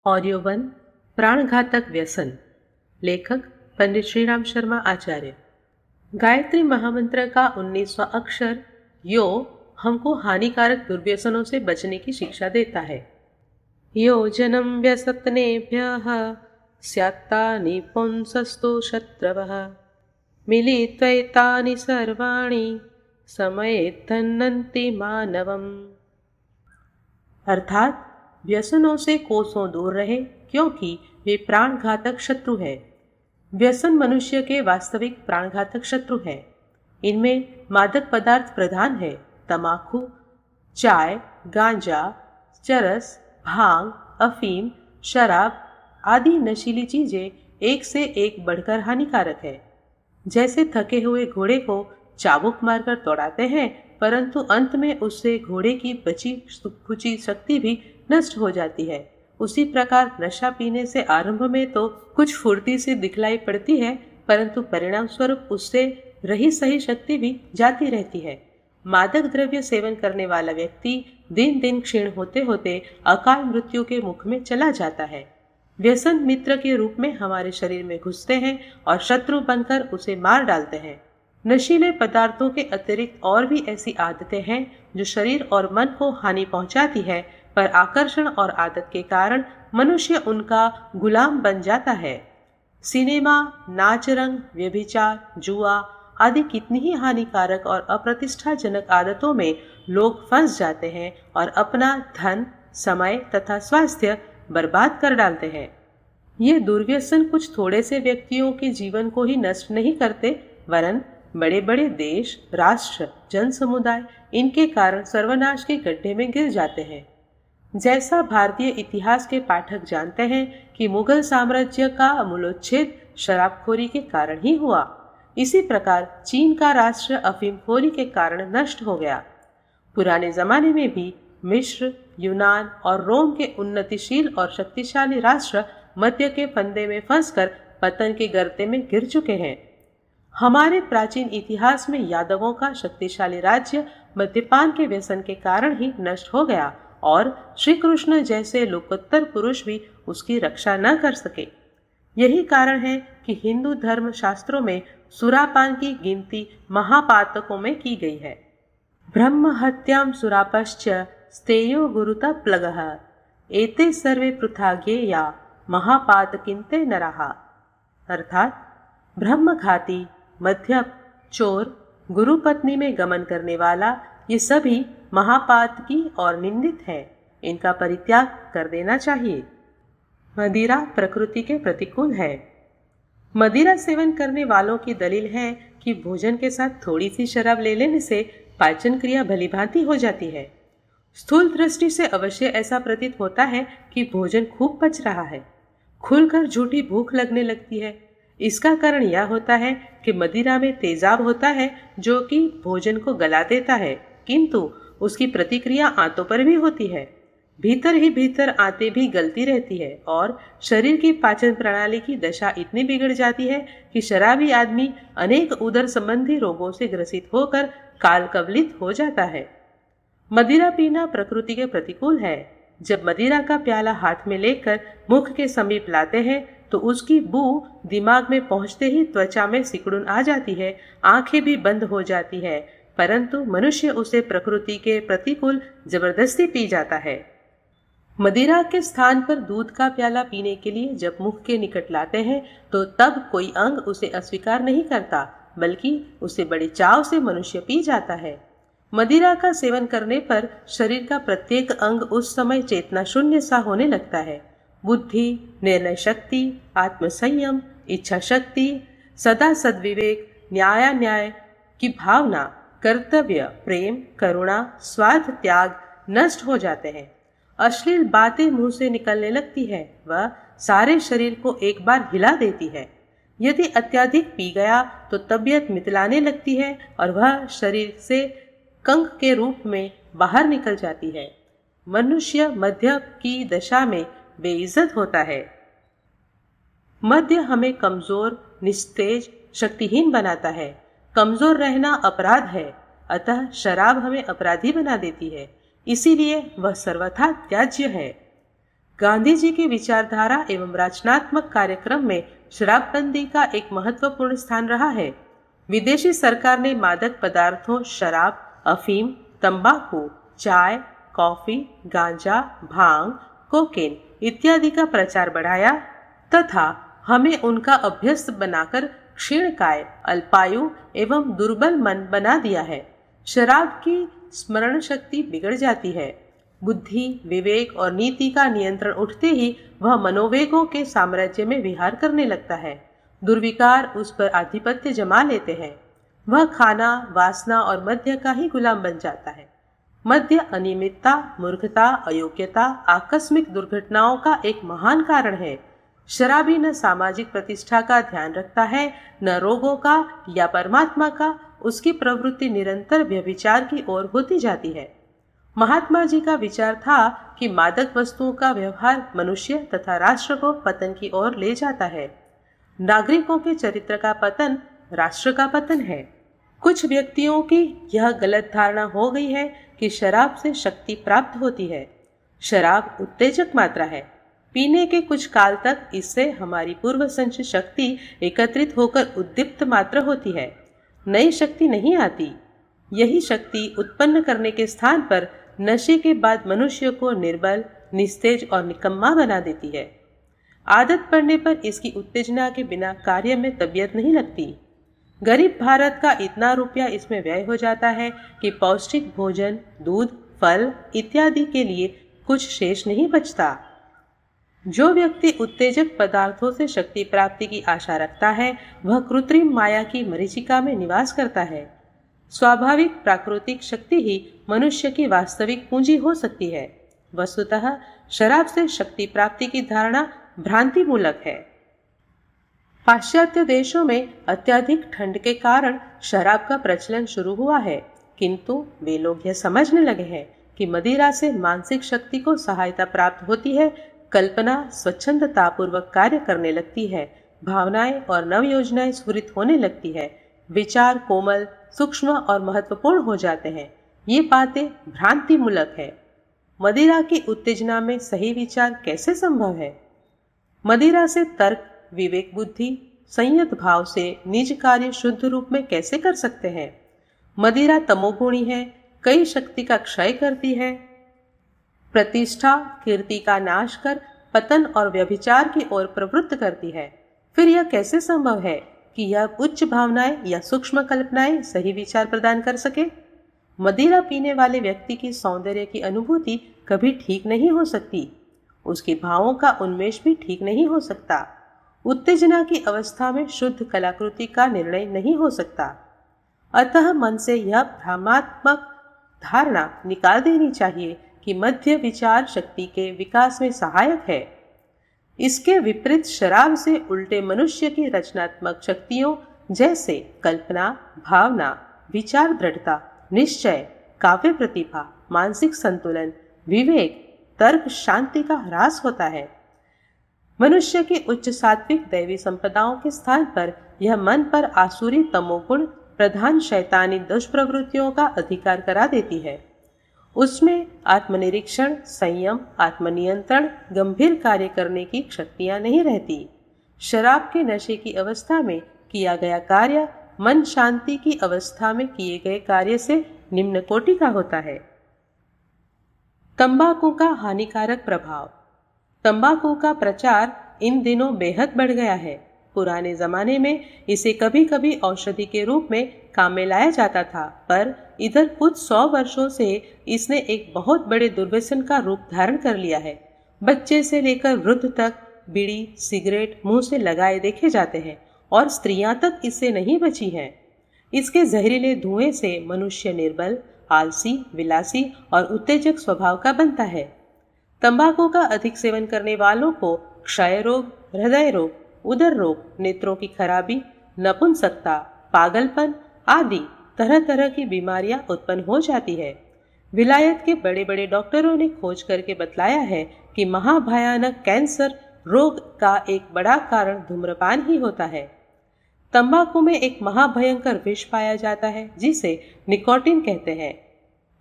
Audio one प्राणघातक व्यसन। लेखक पंडित श्रीराम शर्मा आचार्य। गायत्री महामंत्र का 19वां अक्षर यो हमको हानिकारक दुर्व्यसनों से बचने की शिक्षा देता है। योजनम व्यसनेभ्यः स्यात्तानि पुंसस्तु शत्रवः मिलित्वैतानि सर्वाणि समयेद्धन्नन्ति मानवम्। अर्थात व्यसनों से कोसों दूर रहे, क्योंकि वे प्राणघातक शत्रु है। व्यसन मनुष्य के वास्तविक प्राणघातक शत्रु है। इनमें मादक पदार्थ प्रधान है। तमाकू, चाय, गांजा, चरस, भांग, अफीम, शराब आदि नशीली चीजें एक से एक बढ़कर हानिकारक है। जैसे थके हुए घोड़े को चाबुक मारकर दौड़ाते हैं, परंतु अंत में उससे घोड़े की बची खुची शक्ति भी नष्ट हो जाती है, उसी प्रकार नशा पीने से आरंभ में तो कुछ फुर्ती सी दिखलाई पड़ती है, परंतु परिणाम स्वरूप उससे रही सही शक्ति भी जाती रहती है। मादक द्रव्य सेवन करने वाला व्यक्ति दिन दिन क्षीण होते होते अकाल मृत्यु के मुख में चला जाता है। व्यसन मित्र के रूप में हमारे शरीर में घुसते हैं और शत्रु बनकर उसे मार डालते हैं। नशीले पदार्थों के अतिरिक्त और भी ऐसी आदतें हैं जो शरीर और मन को हानि पहुंचाती है, पर आकर्षण और आदत के कारण मनुष्य उनका गुलाम बन जाता है। सिनेमा, नाच रंग, व्यभिचार, जुआ आदि कितनी ही हानिकारक और अप्रतिष्ठाजनक आदतों में लोग फंस जाते हैं और अपना धन, समय तथा स्वास्थ्य बर्बाद कर डालते हैं। ये दुर्व्यसन कुछ थोड़े से व्यक्तियों के जीवन को ही नष्ट नहीं करते, वरन बड़े बड़े देश, राष्ट्र, जन समुदाय इनके कारण सर्वनाश के गड्ढे में गिर जाते हैं। जैसा भारतीय इतिहास के पाठक जानते हैं कि मुगल साम्राज्य का मूलोच्छेद शराबखोरी के कारण ही हुआ, इसी प्रकार चीन का राष्ट्र अफीमखोरी के कारण नष्ट हो गया। पुराने जमाने में भी मिस्र, यूनान और रोम के उन्नतिशील और शक्तिशाली राष्ट्र मद्य के फंदे में फंसकर पतन के गर्ते में गिर चुके हैं। हमारे प्राचीन इतिहास में यादवों का शक्तिशाली राज्य मद्यपान के व्यसन के कारण ही नष्ट हो गया और श्री कृष्ण जैसे लोकोत्तर पुरुष भी उसकी रक्षा न कर सके। यही कारण है कि हिंदू धर्म शास्त्रों में सुरापान की गिनती महापातकों में की गई है। ब्रह्म हत्याम सुरापश्च स्तेयो गुरुता प्लगः एते सर्वे पृथा ज्ञेया महापातकिन्ते नरः। अर्थात ब्रह्मघाती, मध्यप, चोर, गुरु पत्नी में गमन करने वाला ये सभी महापातकी और निंदित है। इनका परित्याग कर देना चाहिए। मदिरा प्रकृति के प्रतिकूल है। मदिरा सेवन करने वालों की दलील है कि भोजन के साथ थोड़ी सी शराब ले लेने से पाचन क्रिया भलीभांति हो जाती है। स्थूल दृष्टि से अवश्य ऐसा प्रतीत होता है कि भोजन खूब पच रहा है, खुलकर झूठी भूख लगने लगती है। इसका कारण यह होता है कि मदिरा में तेजाब होता है जो कि भोजन को गला देता है, किंतु उसकी प्रतिक्रिया आंतों पर भी होती है। भीतर ही भीतर आंतें भी गलती रहती है और शरीर की पाचन प्रणाली की दशा इतनी बिगड़ जाती है कि शराबी आदमी अनेक उदर संबंधी रोगों से ग्रसित होकर काल कवलित हो जाता है। मदिरा पीना प्रकृति के प्रतिकूल है। जब मदिरा का प्याला हाथ में लेकर मुख के समीप लाते हैं तो उसकी बू दिमाग में पहुंचते ही त्वचा में सिकुड़न आ जाती है, आंखें भी बंद हो जाती है, परंतु मनुष्य उसे प्रकृति के प्रतिकूल जबरदस्ती पी जाता है। मदिरा के स्थान पर दूध का प्याला पीने के लिए जब मुख के निकट लाते हैं तो तब कोई अंग उसे अस्वीकार नहीं करता, बल्कि उसे बड़े चाव से मनुष्य पी जाता है। मदिरा का सेवन करने पर शरीर का प्रत्येक अंग उस समय चेतना शून्य सा होने लगता है। बुद्धि, निर्णय शक्ति, आत्मसंयम, इच्छा शक्ति, सदा सद्विवेक, न्यायान्याय की भावना, कर्तव्य, प्रेम, करुणा, स्वार्थ त्याग नष्ट हो जाते हैं। अश्लील बातें मुंह से निकलने लगती है, वह सारे शरीर को एक बार हिला देती है। यदि अत्यधिक पी गया तो तबीयत मितलाने लगती है और वह शरीर से कंक के रूप में बाहर निकल जाती है। मनुष्य मध्य की दशा में बेइज्जत होता है। मध्य हमें कमजोर, निस्तेज, शक्तिहीन बनाता है। कमजोर रहना अपराध है, अतः शराब हमें अपराधी बना देती है, इसीलिए वह सर्वथा त्याज्य है। गांधी जी की विचारधारा एवं रचनात्मक कार्यक्रम में शराबबंदी का एक महत्वपूर्ण स्थान रहा है। विदेशी सरकार ने मादक पदार्थों शराब, अफीम, तंबाकू, चाय, कॉफी, गांजा, भांग, कोकेन इत्यादि का प्रचार बढ़ाया तथा हमें उनका अभ्यस्त बनाकर क्षीणकाय, अल्पायु एवं दुर्बल मन बना दिया है। शराब की स्मरण शक्ति बिगड़ जाती है। बुद्धि, विवेक और नीति का नियंत्रण उठते ही वह मनोवेगों के साम्राज्य में विहार करने लगता है। दुर्विकार उस पर आधिपत्य जमा लेते हैं। वह खाना, वासना और मद्य का ही गुलाम बन जाता है। मद्य अनियमितता, मूर्खता, अयोग्यता, आकस्मिक दुर्घटनाओं का एक महान कारण है। शराबी न सामाजिक प्रतिष्ठा का ध्यान रखता है, न रोगों का या परमात्मा का। उसकी प्रवृत्ति निरंतर व्यभिचार की ओर होती जाती है। महात्मा जी का विचार था कि मादक वस्तुओं का व्यवहार मनुष्य तथा राष्ट्र को पतन की ओर ले जाता है। नागरिकों के चरित्र का पतन राष्ट्र का पतन है। कुछ व्यक्तियों की यह गलत धारणा हो गई है कि शराब से शक्ति प्राप्त होती है। शराब उत्तेजक मात्रा है। पीने के कुछ काल तक इससे हमारी पूर्व संचित शक्ति एकत्रित होकर उद्दीप्त मात्र होती है, नई शक्ति नहीं आती। यही शक्ति उत्पन्न करने के स्थान पर नशे के बाद मनुष्य को निर्बल, निस्तेज और निकम्मा बना देती है। आदत पड़ने पर इसकी उत्तेजना के बिना कार्य में तबीयत नहीं लगती। गरीब भारत का इतना रुपया इसमें व्यय हो जाता है कि पौष्टिक भोजन, दूध, फल इत्यादि के लिए कुछ शेष नहीं बचता। जो व्यक्ति उत्तेजक पदार्थों से शक्ति प्राप्ति की आशा रखता है, वह कृत्रिम माया की मरीचिका में निवास करता है। स्वाभाविक प्राकृतिक शक्ति ही मनुष्य की वास्तविक पूंजी हो सकती है। वस्तुतः शराब से शक्ति प्राप्ति की धारणा भ्रांति मूलक है। पाश्चात्य देशों में अत्यधिक ठंड के कारण शराब का प्रचलन शुरू हुआ है, किंतु वे लोग यह समझने लगे हैं कि मदिरा से मानसिक शक्ति को सहायता प्राप्त होती है, कल्पना स्वच्छंदता पूर्वक कार्य करने लगती है, भावनाएं और नव योजनाएं स्फुरित होने लगती है, विचार कोमल, सूक्ष्म और महत्वपूर्ण हो जाते हैं। ये बातें भ्रांति मूलक है। मदिरा की उत्तेजना में सही विचार कैसे संभव है? मदिरा से तर्क, विवेक, बुद्धि संयत भाव से निज कार्य शुद्ध रूप में कैसे कर सकते हैं? मदिरा तमोगुणी है, कई शक्ति का क्षय करती है, प्रतिष्ठा कीर्ति का नाश कर पतन और व्यभिचार की ओर प्रवृत्त करती है। फिर यह कैसे संभव है कि यह उच्च भावनाएं या सूक्ष्म कल्पनाएं सही विचार प्रदान कर सके? मदिरा पीने वाले व्यक्ति की सौंदर्य की अनुभूति कभी ठीक नहीं हो सकती। उसके भावों का उन्मेष भी ठीक नहीं हो सकता। उत्तेजना की अवस्था में शुद्ध कलाकृति का निर्णय नहीं हो सकता। अतः मन से यह भ्रमात्मक धारणा निकाल देनी चाहिए कि मध्य विचार शक्ति के विकास में सहायक है। इसके विपरीत शराब से उल्टे मनुष्य की रचनात्मक शक्तियों जैसे कल्पना, भावना, विचार दृढ़ता, निश्चय, काव्य प्रतिभा, मानसिक संतुलन, विवेक, तर्क, शांति का ह्रास होता है। मनुष्य की उच्च सात्विक दैवी संपदाओं के स्थान पर यह मन पर आसुरी तमोगुण प्रधान शैतानी दुष्प्रवृत्तियों का अधिकार करा देती है। उसमें आत्मनिरीक्षण, संयम, आत्मनियंत्रण, गंभीर कार्य करने की शक्तियां नहीं रहती। शराब के नशे की अवस्था में किया गया कार्य मन शांति की अवस्था में किए गए कार्य से निम्न कोटि का होता है। तंबाकू का हानिकारक प्रभाव। तंबाकू का प्रचार इन दिनों बेहद बढ़ गया है। पुराने जमाने में इसे कभी कभी औषधि के रूप में काम में लाया जाता था, पर इधर कुछ 100 वर्षों से इसने एक बहुत बड़े दुर्व्यसन का रूप धारण कर लिया है। बच्चे से लेकर वृद्ध तक बीड़ी, सिगरेट मुंह से लगाए देखे जाते हैं और स्त्रियां तक इससे नहीं बची हैं। इसके जहरीले धुएं से मनुष्य निर्बल, आलसी, विलासी और उत्तेजक स्वभाव का बनता है। तंबाकू का अधिक सेवन करने वालों को क्षय रोग, हृदय रोग, उदर रोग, नेत्रों की खराबी, नपुंसकता, पागलपन आदि तरह तरह की बीमारियां उत्पन्न हो जाती है। विलायत के बड़े बड़े डॉक्टरों ने खोज करके बतलाया है कि महाभयानक कैंसर रोग का एक बड़ा कारण धूम्रपान ही होता है। तंबाकू में एक महाभयंकर विष पाया जाता है जिसे निकोटीन कहते हैं।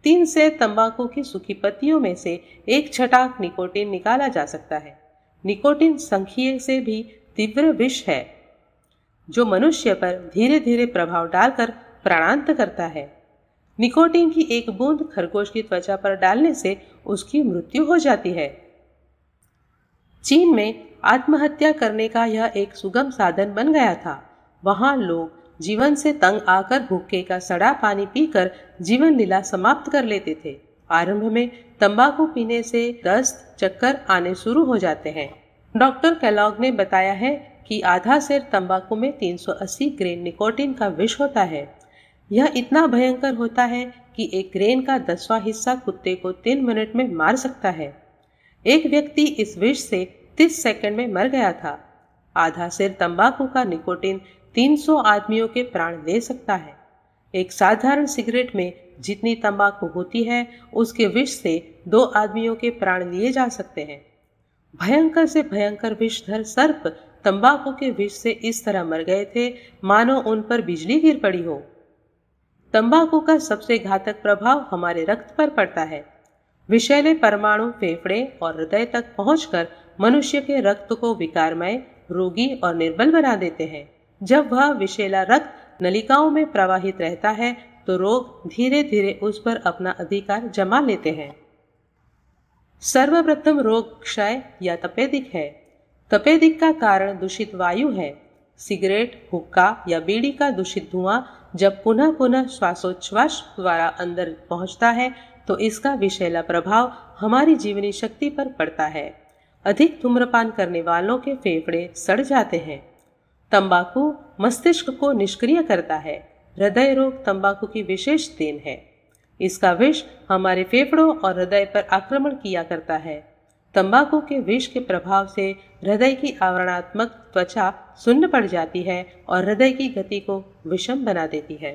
तीन से तंबाकू की सूखी पत्तियों में से एक छटाक निकोटीन निकाला जा सकता है। निकोटीन संखीय से भी तीव्र विष है जो मनुष्य पर धीरे धीरे प्रभाव डालकर प्राणांत करता है। निकोटीन की एक बूंद खरगोश की त्वचा पर डालने से उसकी मृत्यु हो जाती है। चीन में आत्महत्या करने का यह एक सुगम साधन बन गया था। वहां लोग जीवन से तंग आकर भुक्के का सड़ा पानी पीकर जीवन लीला समाप्त कर लेते थे। आरंभ में तंबाकू पीने से दस्त, चक्कर आने शुरू हो जाते हैं। डॉक्टर कैलॉग ने बताया है कि आधा सेर तंबाकू में 380 ग्रेन निकोटीन का विष होता है। यह इतना भयंकर होता है कि एक ग्रेन का 10वां हिस्सा कुत्ते को 3 मिनट में मार सकता है। एक व्यक्ति इस विष से 30 सेकंड में मर गया था। आधा सेर तंबाकू का निकोटीन 300 आदमियों के प्राण ले सकता है। एक साधारण सिगरेट में जितनी तंबाकू होती है उसके विष से 2 आदमियों के प्राण लिए जा सकते हैं। भयंकर से भयंकर विषधर सर्प तंबाकू के विष से इस तरह मर गए थे मानो उन पर बिजली गिर पड़ी हो। तंबाकू का सबसे घातक प्रभाव हमारे रक्त पर पड़ता है। विषैले परमाणु फेफड़े और हृदय तक पहुंचकर मनुष्य के रक्त को विकारमय, रोगी और निर्बल बना देते हैं। जब वह विषैला रक्त नलिकाओं में प्रवाहित रहता है तो रोग धीरे धीरे उस पर अपना अधिकार जमा लेते हैं। सर्वप्रथम रोग क्षय या तपेदिक है। तपेदिक का कारण दूषित वायु है। सिगरेट, हुक्का या बीड़ी का दूषित धुआं जब पुनः पुनः श्वासोच्छ्वास द्वारा अंदर पहुंचता है तो इसका विषैला प्रभाव हमारी जीवनी शक्ति पर पड़ता है। अधिक धूम्रपान करने वालों के फेफड़े सड़ जाते हैं। तंबाकू मस्तिष्क को निष्क्रिय करता है। हृदय रोग तंबाकू की विशेष देन है। इसका विष हमारे फेफड़ों और हृदय पर आक्रमण किया करता है। तंबाकू के विष के प्रभाव से हृदय की आवरणात्मक त्वचा सुन्न पड़ जाती है और हृदय की गति को विषम बना देती है।